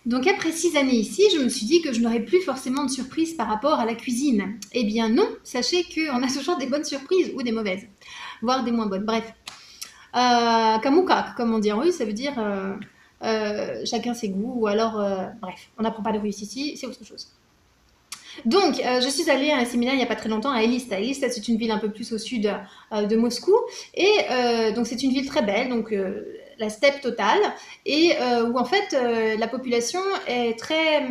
Donc après 6 années ici, je me suis dit que je n'aurais plus forcément de surprises par rapport à la cuisine. Eh bien non, sachez qu'on a toujours des bonnes surprises ou des mauvaises, voire des moins bonnes. Bref, kamukak, comme on dit en russe, ça veut dire chacun ses goûts, ou alors, bref, on n'apprend pas de russe ici, c'est autre chose. Donc, je suis allée à un séminaire il n'y a pas très longtemps à Elista. Elista, c'est une ville un peu plus au sud de Moscou. Et donc, c'est une ville très belle, donc la steppe totale, et où en fait la population est très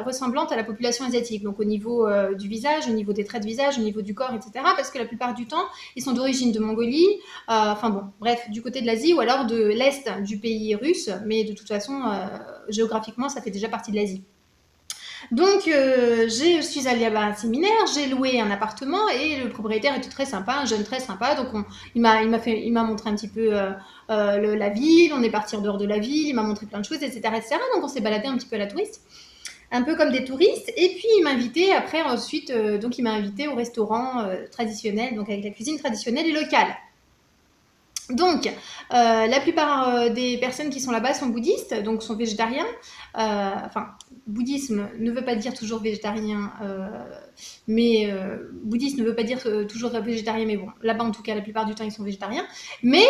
ressemblante à la population asiatique. Donc, au niveau du visage, au niveau des traits de visage, au niveau du corps, etc. Parce que la plupart du temps, ils sont d'origine de Mongolie, enfin bon, bref, du côté de l'Asie ou alors de l'Est du pays russe. Mais de toute façon, géographiquement, ça fait déjà partie de l'Asie. Donc, je suis allée à un séminaire, j'ai loué un appartement et le propriétaire était très sympa, un jeune très sympa. Donc, il m'a montré un petit peu la ville, on est parti en dehors de la ville, il m'a montré plein de choses, etc., etc. Donc, on s'est baladé un petit peu à la touriste, un peu comme des touristes. Et puis, il m'a invité après, ensuite, donc, il m'a invité au restaurant traditionnel, donc avec la cuisine traditionnelle et locale. Donc, la plupart des personnes qui sont là-bas sont bouddhistes, donc sont végétariens. Enfin, bouddhisme ne veut pas dire toujours végétarien, mais bouddhiste ne veut pas dire toujours végétarien, mais bon, là-bas en tout cas, la plupart du temps, ils sont végétariens. Mais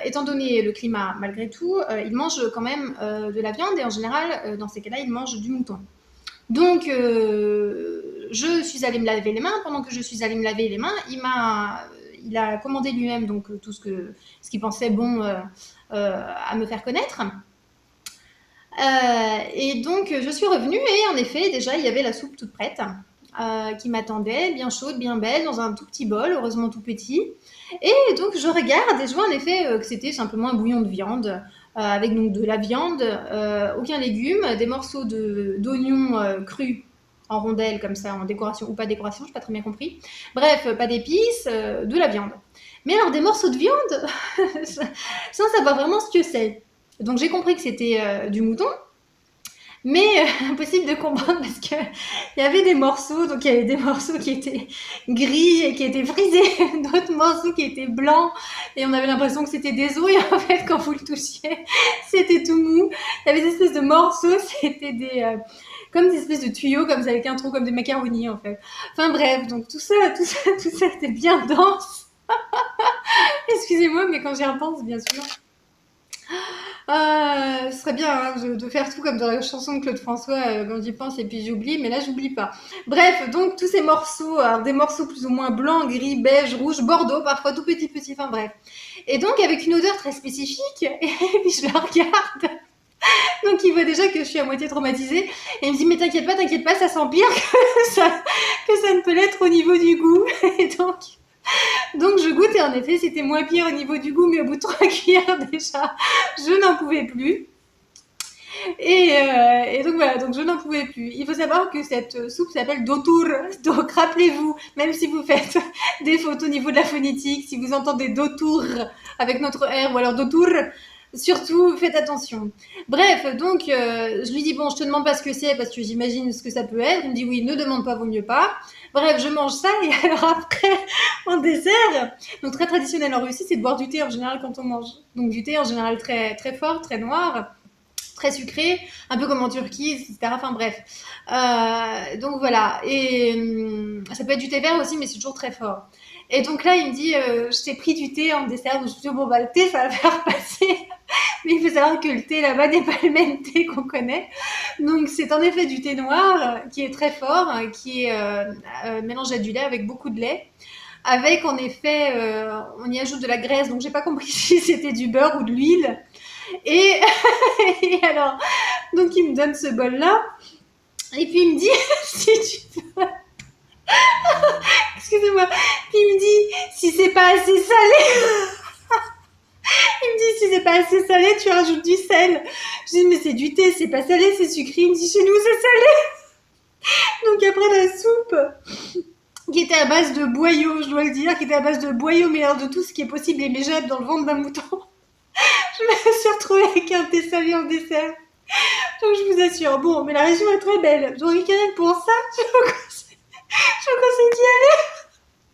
étant donné le climat, malgré tout, ils mangent quand même de la viande et en général, dans ces cas-là, ils mangent du mouton. Donc, je suis allée me laver les mains. Pendant que je suis allée me laver les mains, il a commandé lui-même donc tout ce qu'il pensait bon à me faire connaître. Et donc, je suis revenue et en effet, déjà, il y avait la soupe toute prête qui m'attendait, bien chaude, bien belle, dans un tout petit bol, heureusement tout petit. Et donc, je regarde et je vois en effet que c'était simplement un bouillon de viande avec donc de la viande, aucun légume, des morceaux d'oignons crus en rondelles comme ça, en décoration ou pas décoration, je n'ai pas très bien compris. Bref, pas d'épices, de la viande. Mais alors des morceaux de viande, sans savoir vraiment ce que c'est. Donc j'ai compris que c'était du mouton, mais impossible de comprendre parce que il y avait des morceaux, donc il y avait des morceaux qui étaient gris et qui étaient frisés, d'autres morceaux qui étaient blancs et on avait l'impression que c'était des os et en fait quand vous le touchiez, c'était tout mou. Il y avait des espèces de morceaux, c'était comme des espèces de tuyaux comme ça avec un trou comme des macaronis en fait. Enfin bref, donc tout ça était bien dense. Excusez-moi, mais quand j'y repense, bien sûr. Ce serait bien hein, de faire tout comme dans la chanson de Claude François, quand j'y pense et puis j'oublie, mais là j'oublie pas. Bref, donc tous ces morceaux, alors des morceaux plus ou moins blancs, gris, beige, rouge, bordeaux, parfois tout petit, enfin bref. Et donc avec une odeur très spécifique, et puis je le regarde. Donc il voit déjà que je suis à moitié traumatisée, et il me dit mais t'inquiète pas, ça sent pire que ça ne peut l'être au niveau du goût. Et donc je goûte et en effet c'était moins pire au niveau du goût, mais au bout de 3 cuillères déjà, je n'en pouvais plus. Et donc voilà, donc je n'en pouvais plus. Il faut savoir que cette soupe s'appelle dotur. Donc rappelez-vous, même si vous faites des fautes au niveau de la phonétique, si vous entendez dotur avec notre R ou alors dotur, surtout faites attention. Bref, donc je lui dis bon, je te demande pas ce que c'est parce que j'imagine ce que ça peut être. Il me dit oui, ne demande pas, vaut mieux pas. Bref, je mange ça et alors après, en dessert, donc très traditionnel en Russie, c'est de boire du thé en général quand on mange. Donc du thé en général très très fort, très noir, très sucré, un peu comme en Turquie, etc. Enfin bref. Donc voilà. Et ça peut être du thé vert aussi, mais c'est toujours très fort. Et donc là, il me dit, je t'ai pris du thé en dessert. Donc je me dis, bon, bah, le thé, ça va faire passer. Mais il faut savoir que le thé là-bas n'est pas le même thé qu'on connaît. Donc c'est en effet du thé noir qui est très fort, qui est mélangé à du lait avec beaucoup de lait. Avec en effet, on y ajoute de la graisse. Donc j'ai pas compris si c'était du beurre ou de l'huile. Et, et alors, donc il me donne ce bol-là. Et puis il me dit, si tu peux... Excusez-moi. Puis il me dit, si c'est pas assez salé... Il me dit, si c'est pas assez salé, tu rajoutes du sel. Je dis, mais c'est du thé, c'est pas salé, c'est sucré. Il me dit, chez nous, c'est salé. Donc après la soupe, qui était à base de boyaux, je dois le dire, qui était à base de boyaux, mais alors de tout ce qui est possible et mégeable dans le ventre d'un mouton. Je me suis retrouvée avec un thé salé en dessert. Donc je vous assure, bon, mais la région est très belle. Donc rien que pour ça, je vous conseille d'y aller.